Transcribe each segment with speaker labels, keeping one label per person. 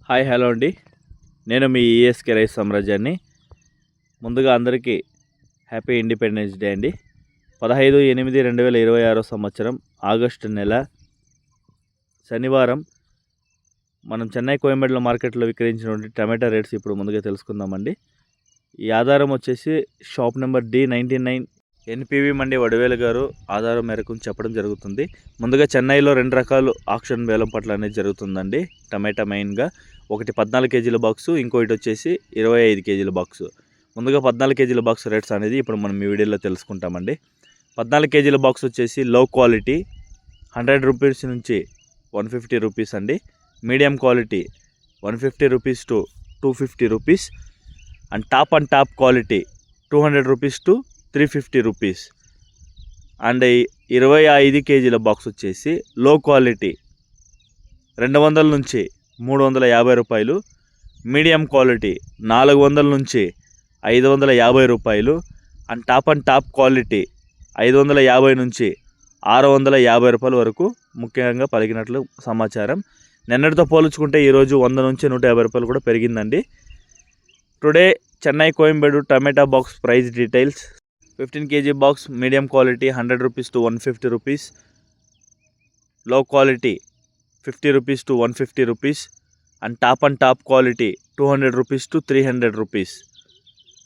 Speaker 1: Hi hello అండి, నేను మీ ESK rice సామ్రాజ్యాన్ని. ముందుగా అందరికీ హ్యాపీ ఇండిపెండెన్స్ డే అండి. 15/8/2026 సంవత్సరం ఆగస్టు నెల శనివారం మనం చెన్నై కోయంబేడులో మార్కెట్లో విక్రయించినటువంటి టమాటా రేట్స్ ఇప్పుడు ముందుగా తెలుసుకుందామండి. ఈ ఆధారం వచ్చేసి షాప్ నెంబర్ D99 ఎన్పివి మండి వడివేలు గారు ఆధారం మేరకు చెప్పడం జరుగుతుంది. ముందుగా చెన్నైలో 2 రకాలు ఆక్షన్ వేలం పట్ల అనేది జరుగుతుందండి. టమాటా మెయిన్గా ఒకటి 14 కేజీల బాక్సు, ఇంకోటి వచ్చేసి 25 కేజీల బాక్సు. ముందుగా 14 కేజీల బాక్స్ రేట్స్ అనేది ఇప్పుడు మనం ఈ వీడియోలో తెలుసుకుంటామండి. 14 కేజీల బాక్స్ వచ్చేసి లో క్వాలిటీ 100 రూపీస్ నుంచి 150 రూపీస్ అండి. Medium quality 150 rupees to 250 rupees and top quality 200 rupees to 350 rupees. And 25 కేజీల బాక్స్ వచ్చేసి లో క్వాలిటీ 200 నుంచి 350 రూపాయలు, మీడియం క్వాలిటీ 400 నుంచి 550 రూపాయలు అండ్ టాప్ క్వాలిటీ 550 నుంచి 650 రూపాయల వరకు ముఖ్యంగా పలికినట్లు సమాచారం. నిన్నటితో పోల్చుకుంటే ఈరోజు 100 నుంచి 150 రూపాయలు కూడా పెరిగిందండి. Today Chennai Koyambedu tomato box price details. 15 kg box medium quality 100 rupees to 150 rupees, low quality 50 rupees to 150 rupees and top quality 200 rupees to 300 rupees.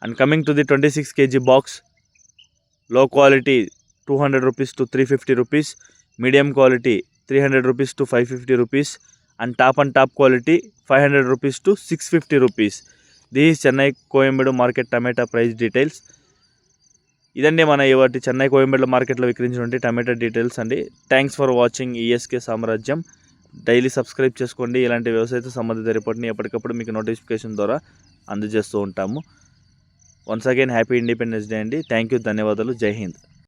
Speaker 1: And coming to the 26 kg box, low quality 200 rupees to 350 rupees, medium quality 300 rupees to 550 rupees and top quality 500 rupees to 650 rupees. This Chennai Koyambedu market tomato price details. ఇదండి మన ఇవాటి చెన్నై కోయంబేడులో మార్కెట్లో విక్రయించినటువంటి టమాటా details అండి. Thanks for watching ESK సామ్రాజ్యం. Daily subscribe చేసుకోండి. ఇలాంటి వ్యవసాయ సంబంధిత రిపోర్ట్ని ఎప్పటికప్పుడు మీకు నోటిఫికేషన్ ద్వారా అందజేస్తూ ఉంటాము. Once again happy independence day అండి. థ్యాంక్ యూ, ధన్యవాదాలు, జై హింద్.